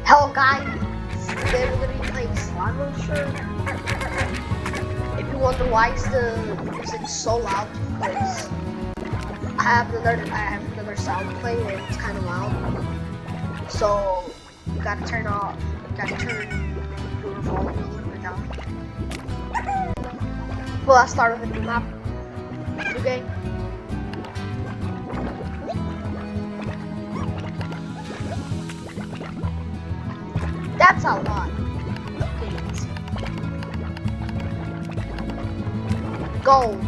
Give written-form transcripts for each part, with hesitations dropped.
Hello guys, today we're gonna be playing Slime Rancher. If you wonder why is the music so loud, because I have another sound playing and it's kind of loud. So you gotta turn your volume a little bit down. Well, let's start with a new map. New game. That's a lot. Games. Gold.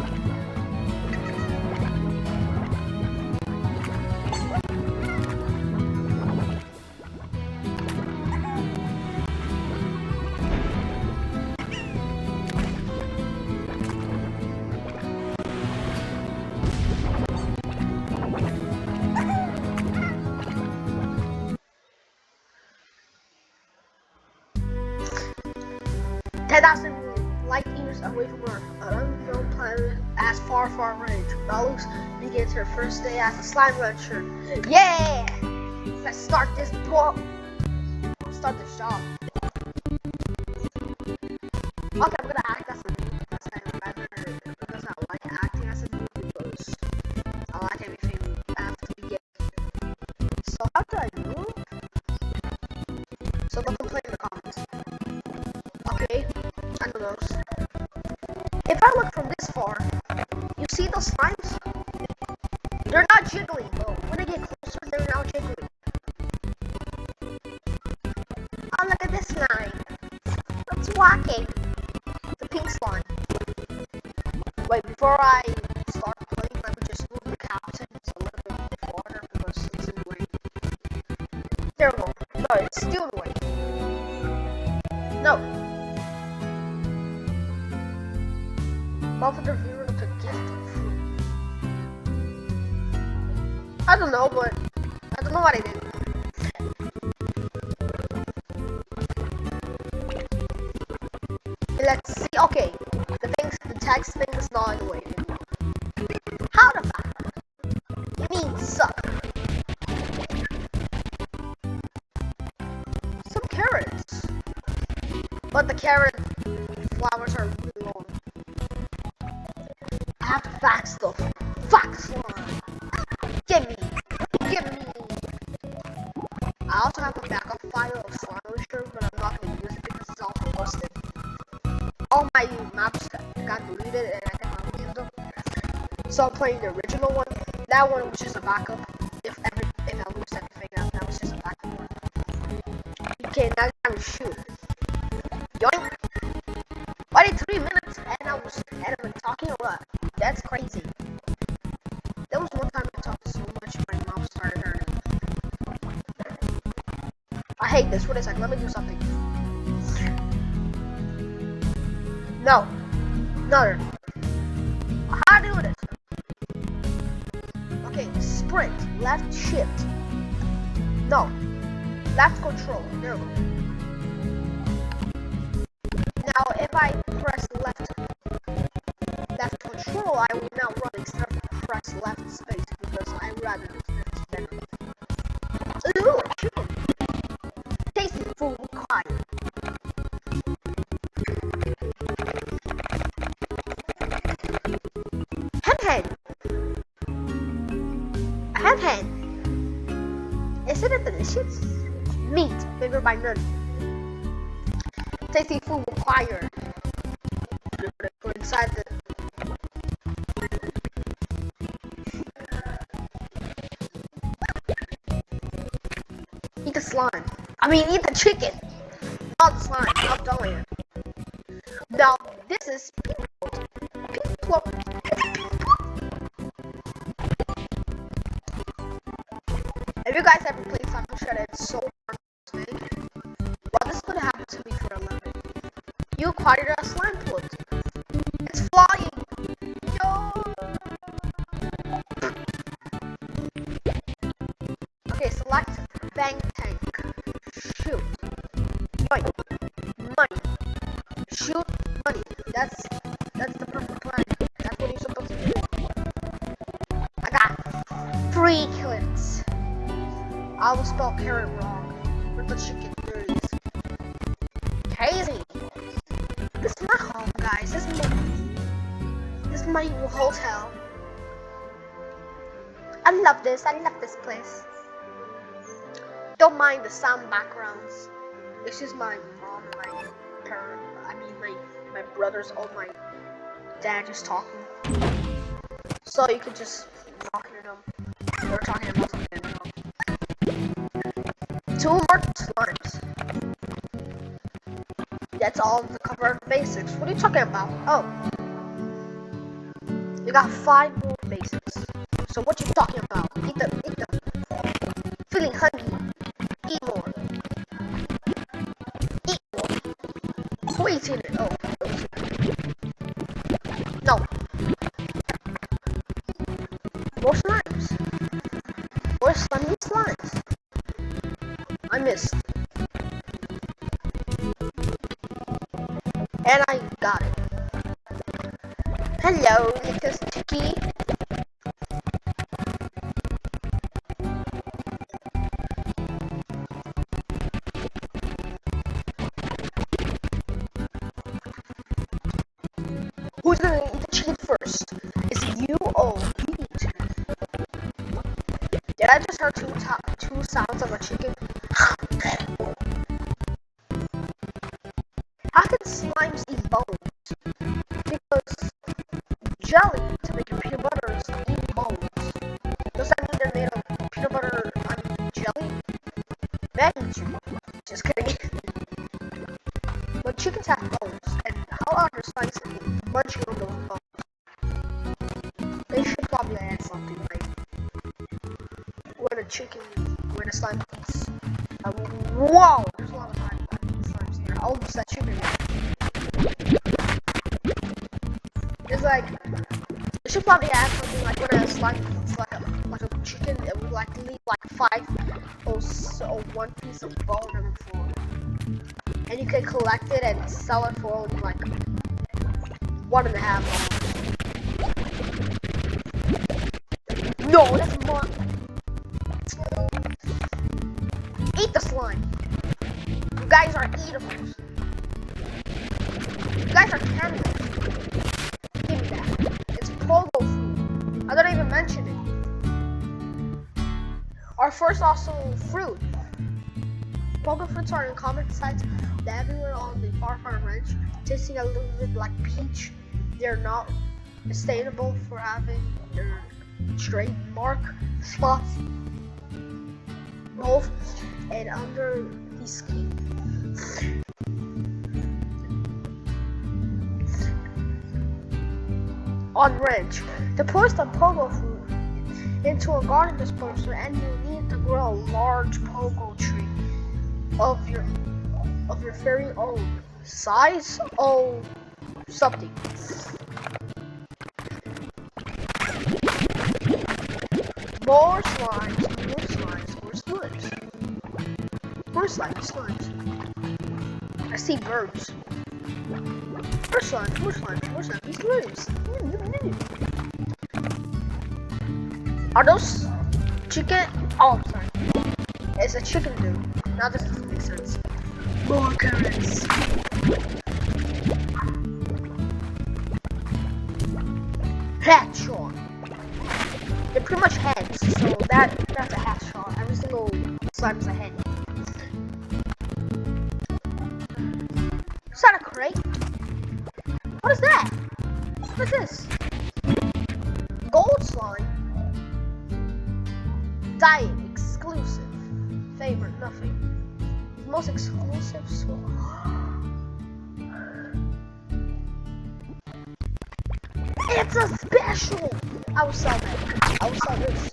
$10,000 light years away from Earth, an unknown planet as far, far range. Bellows begins her first day as a slime rancher. Yeah! Let's start this job. Okay, I'm gonna act as a noob because I like acting as a noob because I like everything after we get. So how do I move? So let them play in the comments. Okay, I know those. If I look from this far, you see those slimes? They're not jiggling though. When I get closer, they're now jiggling. Oh, look at this slime. It's walking. The pink slime. Wait, before I start playing, let me just move the captions a little bit farther because it's in the way. There we go. No, it's still in the way. No. Both of the viewers took gift of fruit. I don't know, but I don't know what I did. Let's see. Okay, the text thing is not in the way anymore. How the fuck? You mean suck? Some carrots, but the carrot flowers are really long. I have to fax stuff. Fax slime. Give me. I also have a backup file of Slime Rancher, but I'm not going to use it because it's all busted. All my maps got deleted and I cannot use them. So I'm playing the original one. That one was just a backup. If I lose anything, that was just a backup one. Okay, now I will shoot. Yoink! Already 3 minutes and I've been talking a lot. That's crazy. There was one time I talked so much my mouth started hurting. I hate this. What is that? Let me do something. No. How do this? Okay, sprint. Left shift. No. Left control. There we go. Now, if I press left control, I will now run instead of press left space because I rather it's better. Ooh, chicken. Tasty food required. Hen. Isn't it delicious? Meat, favored by none. Tasty food required. Go inside the. Eat the slime. Eat the chicken. Not the slime. I'm telling you. Now, this is people. If you guys ever played Slime Rancher, it's so hard to make. Well, this is gonna happen to me for a living. You acquired a slime put. It's flying. Yo. Okay, select Bang Tank. Shoot. Yoink. Money. Shoot money. That's the perfect plan. That's what you're supposed to do. I got 3 clicks. I will spell carrot wrong. with the chicken. There it is. Crazy. This is my home, guys. This is my new hotel. I love this. I love this place. Don't mind the sound backgrounds. This is my mom, my parent. I mean my brothers. Oh, my dad just talking. So you could just talk to them. We're talking about something. Two more slimes. That's all to cover basics. What are you talking about? Oh, we got 5 more basics. So what you talking about? Eat them. Feeling hungry. Eat more. Eat more. Who eating it? Oh, no. More slimes. More slimy slimes. I missed. And I got it. Hello, little Sticky. Who's gonna eat the chicken first? Is it you or me? Did I just hear two sounds of a chicken? How can slimes eat bones? Because jelly to make your peanut butter is eating bones. Does that mean they're made of peanut butter, jelly? Maybe. Just kidding. But chickens have bones, and how are the slimes munching on those bones? They should probably add something like when a slime eats. Whoa! There's a lot of slimes here. I almost that chicken. It's like they should probably add something like when a slime eats like a chicken, it would like leave like 5 or 1 piece of bone on the floor, and you can collect it and sell it for like 1.5 dollars. No, that's more. Eat the slime. You guys are eatables. You guys are cannibals. Give me that. It's pogo food. I don't even mention it. Our first also fruit. Pogo fruits are in common sites everywhere on the far range, tasting a little bit like peach. They're not sustainable for having their trademark spots both and under the skin. On range, to place the pogo fruit into a garden disposer, and you need to grow a large pogo tree of your very own size or something. More slimes. I see birds. More slimes. These birds. Are those chicken? Oh, I'm sorry. It's a chicken dude. Now this doesn't make sense. More carrots. Headshot. They're pretty much heads, so that's a headshot. Every single slime is a head. Is that a crate? What is that? What is this? Gold slime. Diet exclusive. Favorite nothing. Most exclusive slime. It's a special. I will sell that. I will sell this.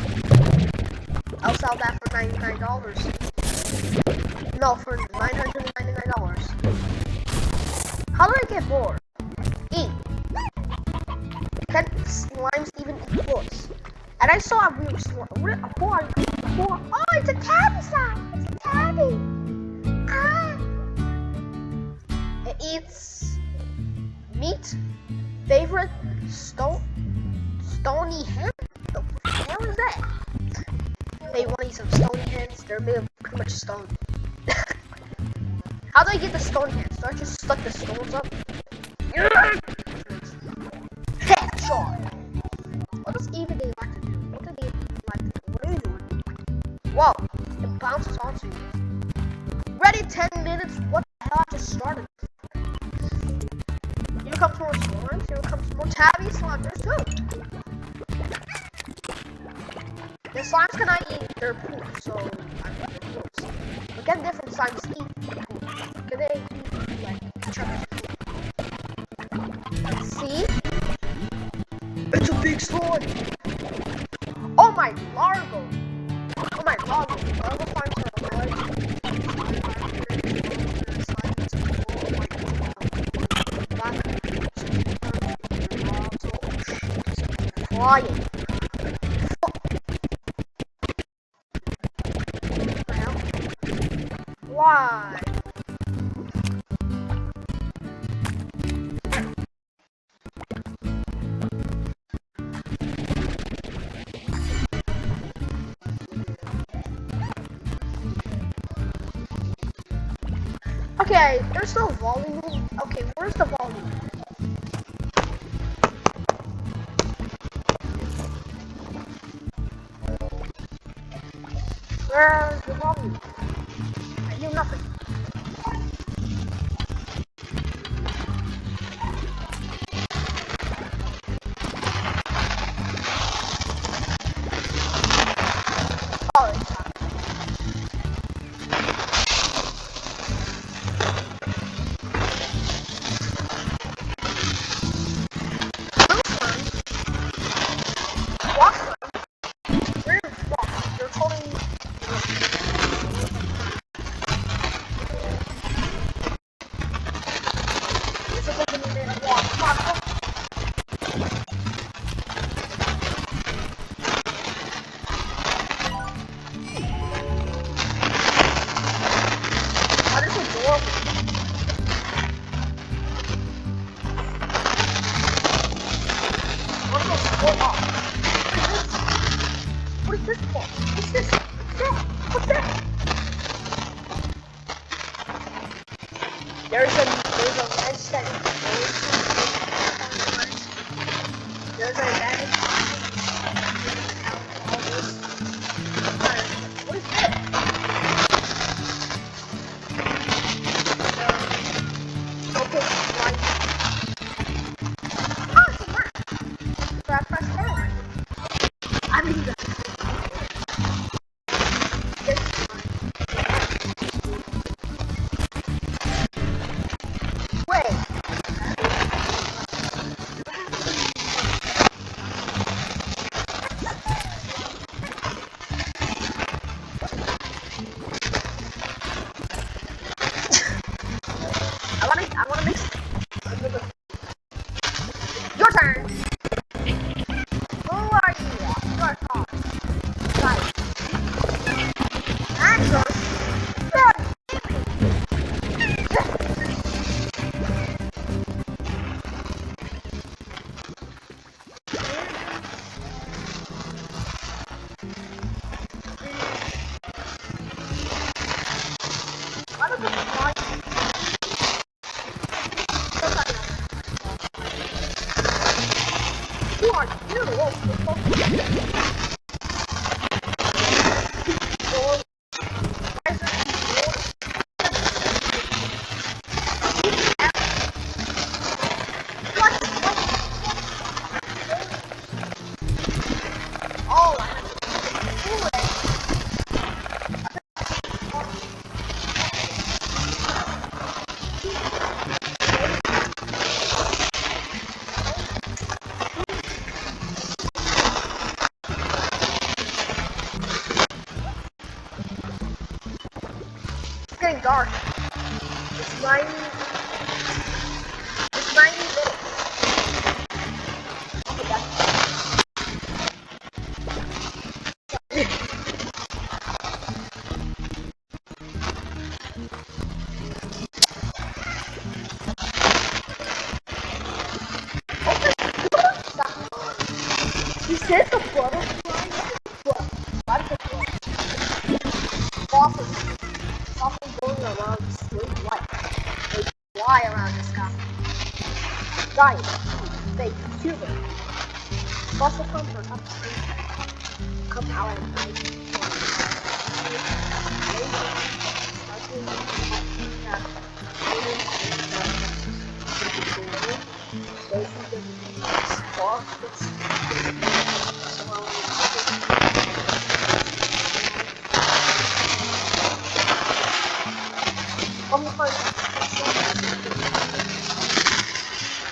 I'll sell that for $99. No, for $999. How do I get more? Eat. Can slimes even eat bullets? And I saw a real slime. Oh, it's a tabby slime. It's a tabby. Ah. It eats meat. Favorite stony hen? What the hell is that? They want to eat some stony hens. They're made of pretty much stone. How do I get the stone hands? Do I just stuck the stones up? Headshot! What does even they like to do? What do they like to do? What are you doing? Whoa! It bounces onto you. Ready 10 minutes? What the hell? I just started. Here comes more slimes. Here comes more tabby slime. There's two. The slimes cannot eat their poop, so I think they're gross. But then different slimes eat poop. Can they eat like each other's poop? See? It's a big slime. Oh my largo. Oh my largo. Largo slimes are large. Flying. Why? Okay, there's no volume. Okay, where's the volume? Where's the volume? I hear nothing. Oh, it's not. What is this for? What's this? What's that? There's a ledge that there's a ledge. What is this? Okay, right. Oh, it's a mark. Press arrow. I mean that. I wanna mix it. Your turn. Who are you? Your thoughts. Right. Answer. Good. What is this? Who are you? It's getting dark. It's 90 minutes. Okay, that's you said the butterfly? What? Butterfly. Something going around straight light. fly around this guy. Giant, fake, human. Fossil comfort up to come out at night.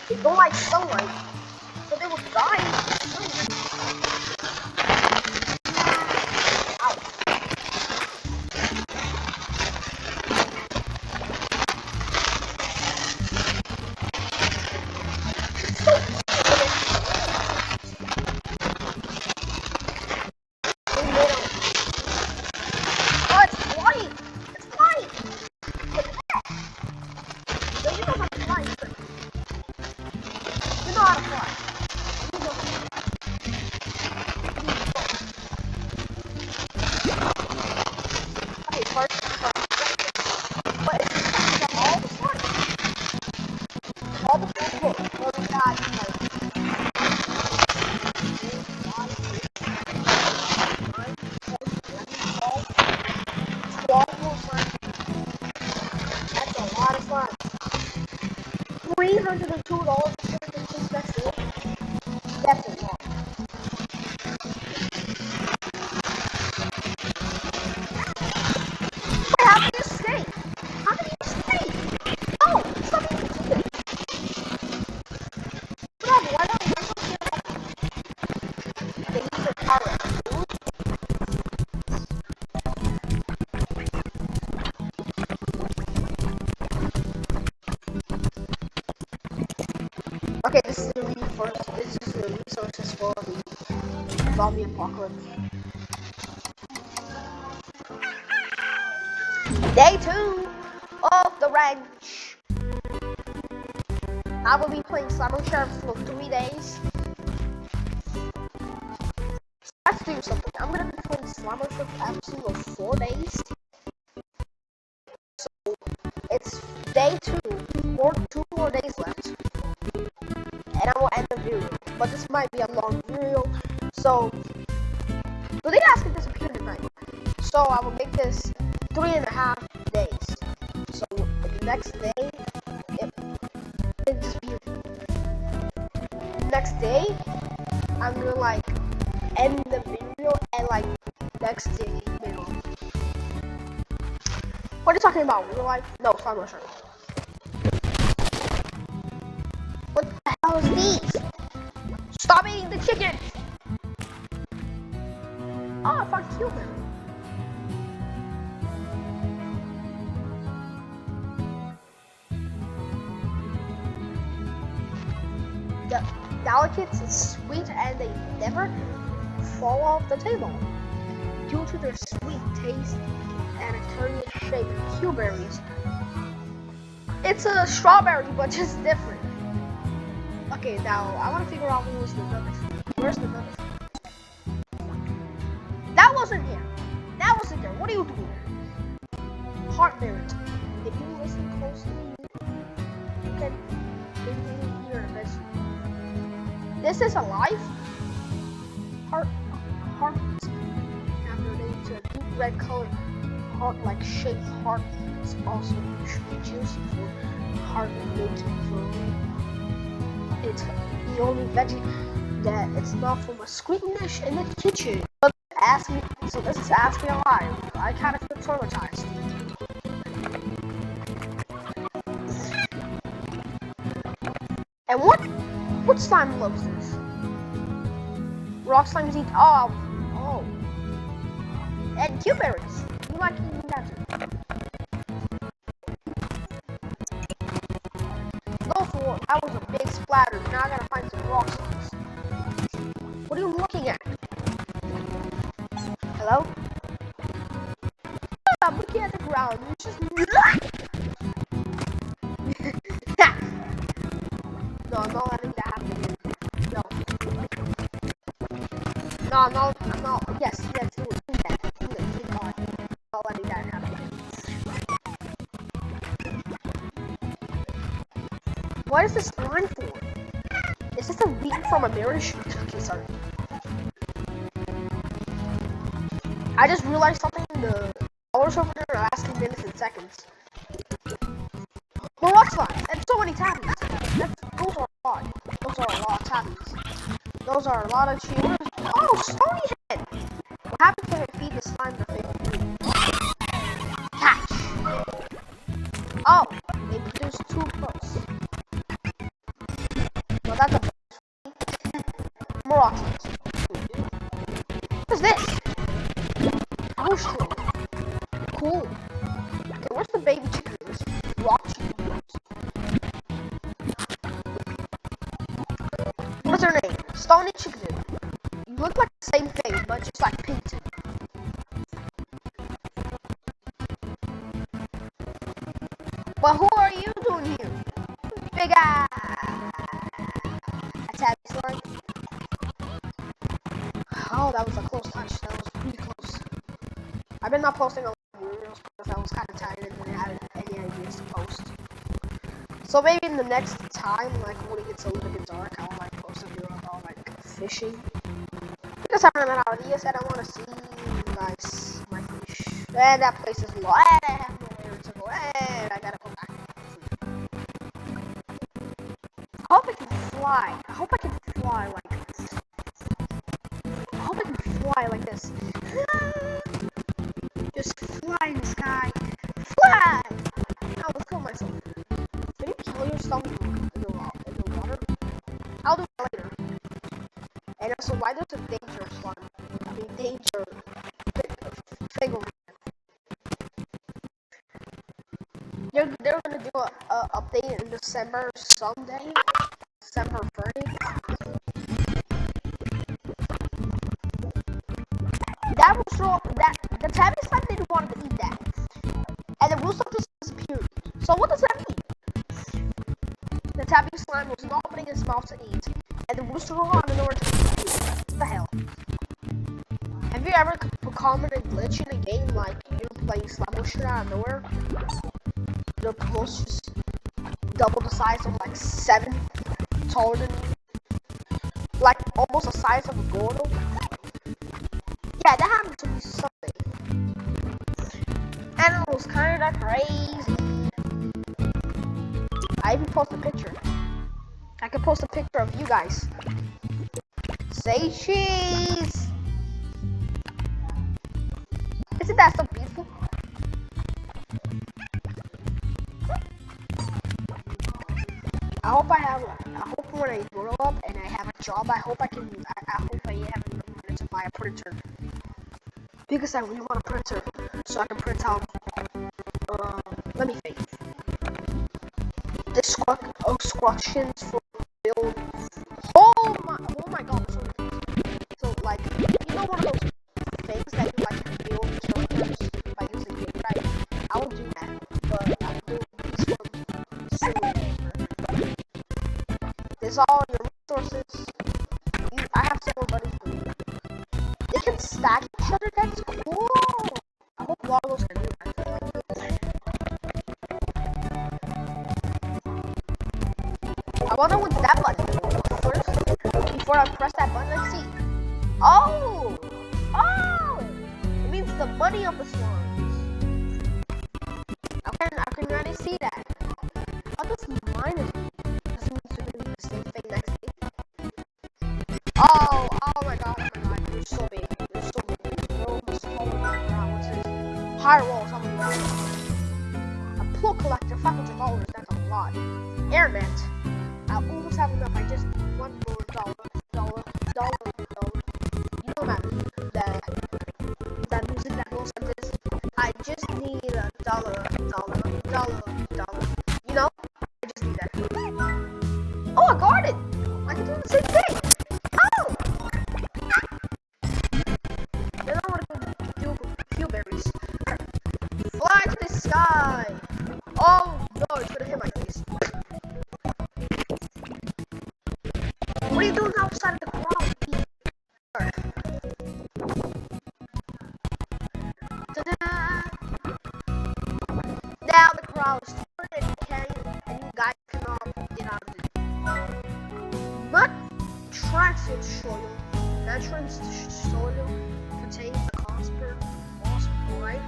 They don't like sunlight, so they will die. $302 that's it. That's a lot. Wait, how can you escape? How can you escape? No, stop being stupid. Whatever, why don't you they use their power. Okay, this is the resources for the zombie apocalypse. Day 2 of the ranch. I will be playing Summer Sheriff for 3 days. Let's do something. I'm gonna be playing Summer Sheriff every for 4 days. So it's day 2, 2 more days left. And I will end the video. But this might be a long video. So the guys can disappear tonight. So I will make this 3.5 days. So the next day, next day, I'm gonna like end the video and like next day middle. What are you talking about? Real life? No, I'm not sure. What the hell is these? Stop eating the chicken! Oh, I found human. The delicates is sweet and they never fall off the table due to their sweet taste and a curious shape. Huberries. It's a strawberry, but just different. Okay, now I want to figure out who's the nugget. Where's the nugget? That wasn't here. That wasn't there. What are you doing? Heartberries. If you listen closely, you can maybe hear a message. This is alive. Heart. After they use a deep red color, heart-like shaped heart is also usually juicy for heart making food. It's the only veggie that it's not from a screen dish in the kitchen. But so this is Ask Me Alive. I kind of feel traumatized. And what slime loves this? Rock slimes eat and cucumbers. You like eating that too. That was a big splatter. Now I gotta find some rock slimes. What are you looking at? Hello? I'm looking at the ground. You just No, I'm not letting that happen. No, I'm not. Yes, do that. Do that. I'm not letting that happen. What is this line for? Is this a leak from a mirror? Okay, sorry. I just realized something. The hours over there are asking minutes and seconds. Well, what's fine? And so many tabbies. Those are a lot. Those are a lot of tabbies. Those are a lot of cheaters. Oh, Stony Head! What happens if I feed the slime the thing? Catch! Oh, they produce 2 pearls. Well, that's a Marauders. What is this? Mushroom. Cool. Okay, where's the baby chickens? Rock chickens. What's her name? Stony Chicken. You look like the same thing, but just like painted. But who are you doing here? Big ass. A tabby slime. Oh, that was a close touch. That was pretty close. I've been not posting a lot of videos because I was kind of tired and didn't have any ideas to post. So maybe in the next time, like when it gets a little bit dark, I'll like post a video about like fishing. Because I ran out of ideas and I want to see guys my fish. And that place is low. And I have nowhere to go. And I gotta go back. I hope I can fly. I hope I can fly like this. I hope I can fly like this. Just fly in the sky. Fly! I will kill myself. Can you kill yourself in the water? I'll do that later. And also, why there's a dangerous one? I mean, danger thing over there. They're gonna do a update in December someday. December 30th. That will show up that the tabby slime didn't want to eat that. And the rooster just disappeared. So what does that mean? The tabby slime was not opening his mouth to eat. And the rooster wanted nowhere to eat. What the hell? Have you ever commented glitch in a game like you're playing Slime Buster out of nowhere? Your post just double the size of like 7 taller than you. Like almost the size of a Gordo. Yeah, that happened to me Sunday. And it was kinda crazy. I even posted a picture. I can post a picture of you guys. Say cheese! Isn't that so beautiful? I hope when I grow up and I have a job, I hope I have enough money to buy a printer. Because I really want a printer, so I can print out, let me think. Instructions for build. Oh my god, so like, you know one of those things that you like build instructions by using paper, right? I will do that, but I'll do this one simulator. There's all your resources. I have several buddies for you. They can stack each other, that's cool. I hope Lagos can do that. I wonder what that button is. First, before I press that button, let's see. Oh! Oh! It means the money of the swans. I can already see that. How does minus does it mean to do the same thing next week? Oh my god, you're so big. You're so big. You're almost taller than the ground. What's this? Higher walls, something like that. A pool collector, $500, that's a lot. Airnet. I almost have enough. I just need one more dollar. You know that music that goes like this. I just need a dollar. You know? I just need that. Oh, I got it. I can do the same thing. Oh. Then I want to do Q-berries. Fly to the sky. Oh no, it's gonna hit my face. What are you doing outside of the ground, Peter? Ta-da!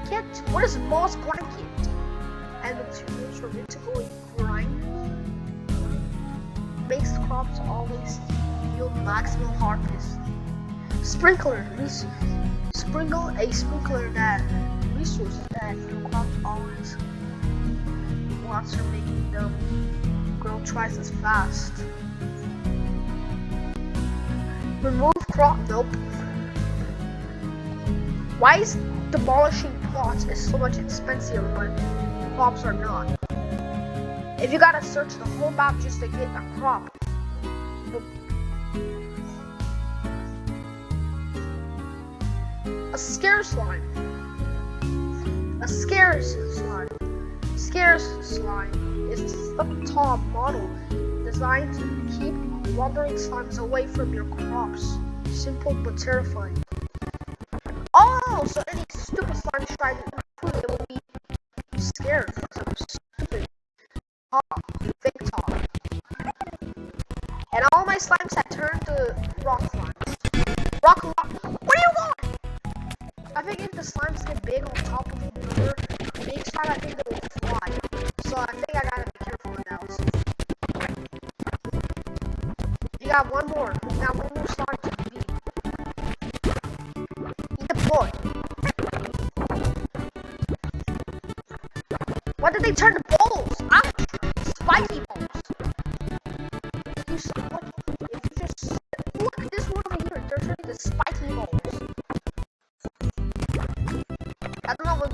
blanket? What is moss blanket? And materials for vertical grind makes crops always yield maximum harvest. Sprinkler. Sprinkle a sprinkler that resources that your crops always water, making them grow twice as fast. Remove crop. Nope. Why is demolishing plots is so much expensive when crops are not? If you gotta search the whole map just to get a crop. A scarce slime. A scarce slime. Scarce slime is a tall model designed to keep wandering slimes away from your crops. Simple but terrifying. Oh, so any stupid slime trying to food, it will be scared because I'm stupid. Fake top. And all my slimes have turned to rock slimes. Rock. What do you want? I think if the slimes get big on top of each other, next time I think they will fly. So I think I gotta be careful with that. You got one more. You got one more slime to beat. Eat the boy. Why did they turn to balls? Ouch! Spiky balls. You saw what? If you just look at this one over here, they're turning to spiky balls. I don't know what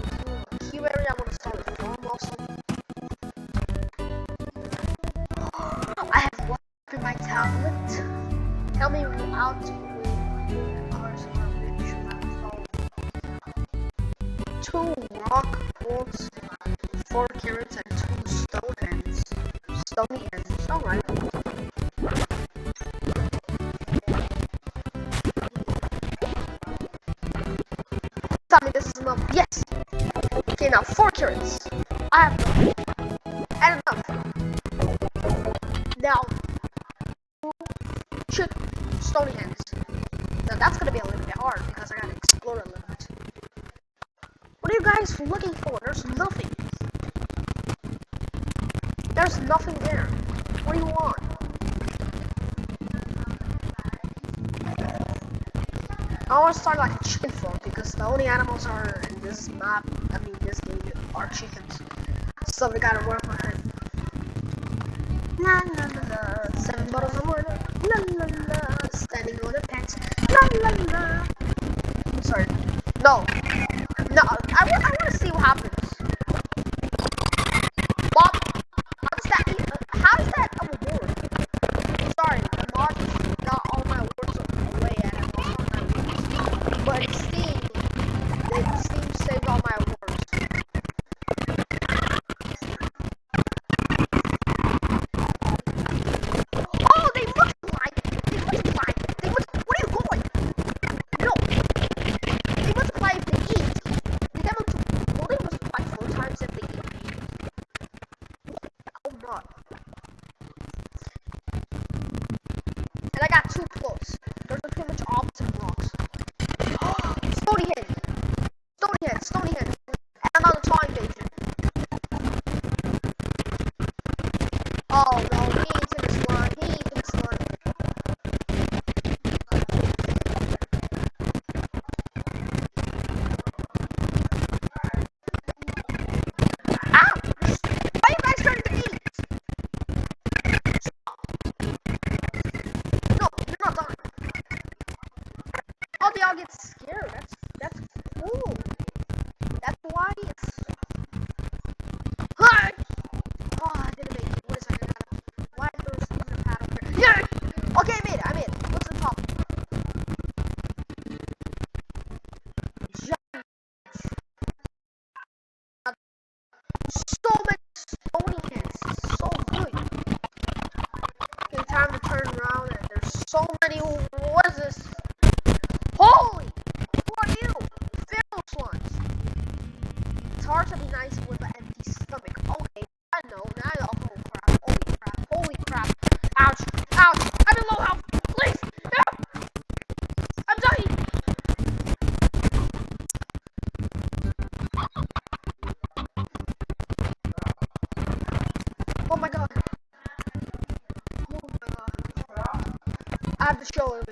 Q area I want to start with farm also. I have one in my tablet. Tell me how to cars are rich. 2 rock bolts, 4 carrots, and 2 stone hens. Stony hens. Alright. Tell me this is enough. Yes! Okay, now 4 carrots. I have enough. And enough. Now, 2 stony hens. Now that's gonna be a little bit hard because I gotta explore a little bit. What are you guys looking for? There's nothing. There's nothing there. What do you want? I want to start like a chicken farm because the only animals are in this map, this game, are chickens. So we gotta work on it. La la la la, 7 bottles of water. La la la, standing on a pet. La la la. Sorry. No. No, I want to see what happens. Bob, how is that a reward? Sorry, the mod got all my words away and I lost all my words. But Steam saved all my words. Oh, they multiplied! Where are you going? No! They multiply if they eat. Will they multiply 4 times if they eat? Oh not. And I got 2 plus. Those are pretty much opposite blocks. Stony hen. And another time agent. Oh no, he ain't in this line. Ow! Why are you guys trying to eat? No, you're not done. Oh, they all get scared. That's cool. That's why it's. Hi! Oh, I didn't make it. What is that? Why there's a pad over here? Yeah! Okay, I made it. What's the top? Giant. So many stony hens. So good. Okay, time to turn around and there's so many. What is this? Holy! Who are you? Pharaoh swans. It's hard to be nice with an empty stomach. Okay, I know. Now oh crap. Holy crap. Ouch. I'm in low health. Please. Help. I'm dying. have to show it.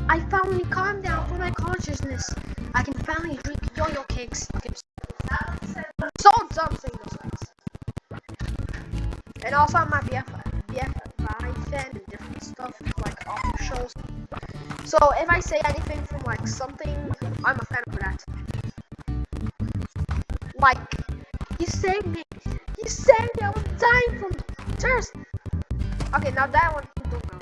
I finally calmed down for my consciousness. I can finally drink yo-yo cakes. So dumb saying those things. And also I'm my BFI fan and different stuff like awesome shows. So if I say anything from like something, I'm a fan of that. Like you saved me. You saved me. I was dying from thirst. Okay, now that one don't know.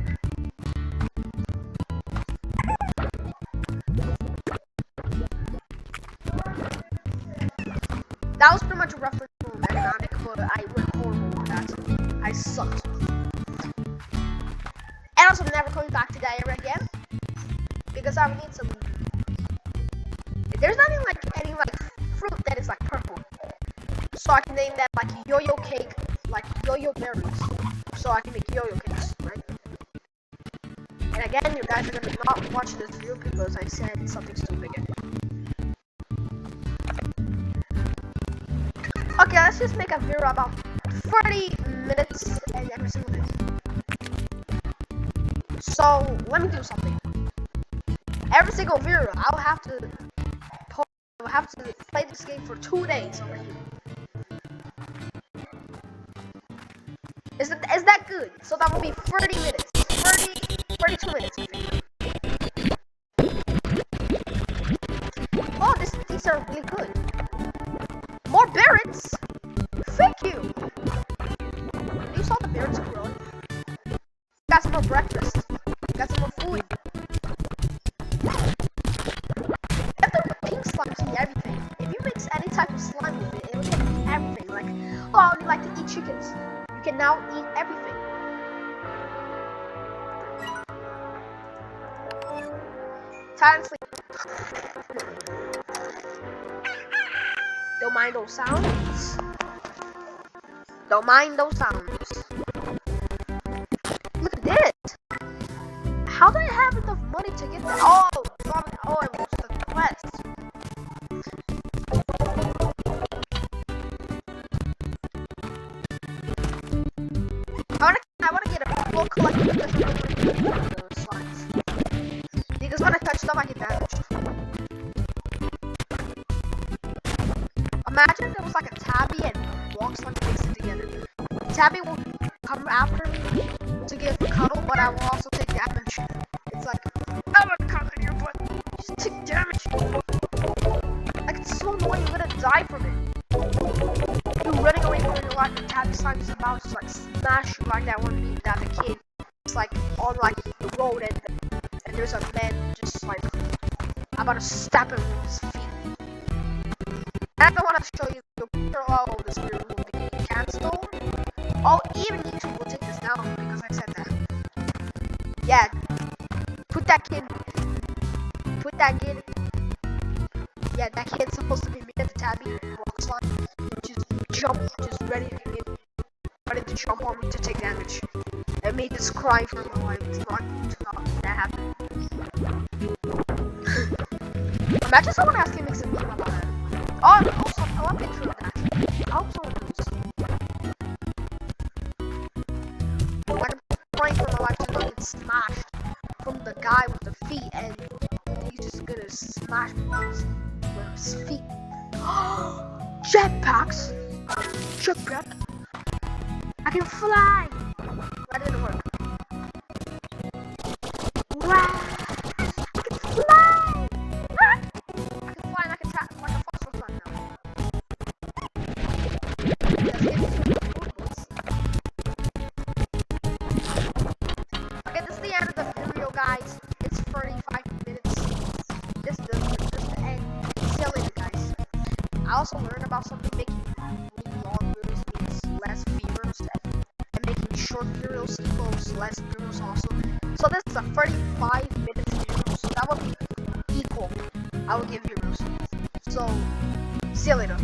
That was pretty much a reference to economic, but I went horrible with that. I sucked. And also, I'm never coming back to that era again because I need some. There's nothing like any like fruit that is like purple, so I can name that like yo-yo cake, like yo-yo berries, so I can make yo-yo cakes, right? And again, you guys are gonna not watch this video because I said something stupid again. Okay, let's just make a video about 30 minutes and every single day. So let me do something. Every single video, I'll have to play this game for 2 days over here. Is that good? So that will be 30 minutes. 32 minutes. Oh, these are really good. More berries? Thank you! You saw the berries growing. Got some more breakfast. Got some more food. And there were pink slimes in everything. If you mix any type of slime with it, it will get everything. Like, oh, you like to eat chickens. You can now eat everything. Time to sleep. Don't mind those sounds. Don't mind those sounds. Look at this. How did I have enough money to get that? Oh, I lost the quest. I want to get a full collection of different slimes. Because when I touch them, I get damaged. Imagine there was like a tabby and walk slime mixed together. Tabby will come after me to give a cuddle, but I will also take damage. It's like, I'm gonna come in your butt. Just take damage. Like, it's so annoying, you're gonna die from it. You're running away from your life, and tabby slime is about to like smash you like that one beat that the kid. It's like on like the road and there's a man just like about to stab him with his feet. And I want to show you the picture of this video will be cancelled. Oh, even YouTube will take this down because I said that. Yeah, put that kid. Yeah, that kid's supposed to be me at the tabby rock slime. Just ready to jump on me to take damage. It made this cry for my life. It's not that happen. Imagine someone asking me some about that. Oh, also, I want a picture of that. I hope someone knows. Like, I'm praying for my life to not get smashed from the guy with the feet, and he's just gonna smash me with his feet. Jetpacks! Jetpack! I can fly! That didn't work. Wow! I can fly! Ah! I can fly and I can tap like a fossil fly now. That's getting too affordable. guys, it's 35 minutes. This is the end. See you later, guys. I also learned about something, making really long videos means less viewers, and making short videos equals less viewers also. So this is a 35 minutes video, so that will be equal. I will give viewers. So see you later.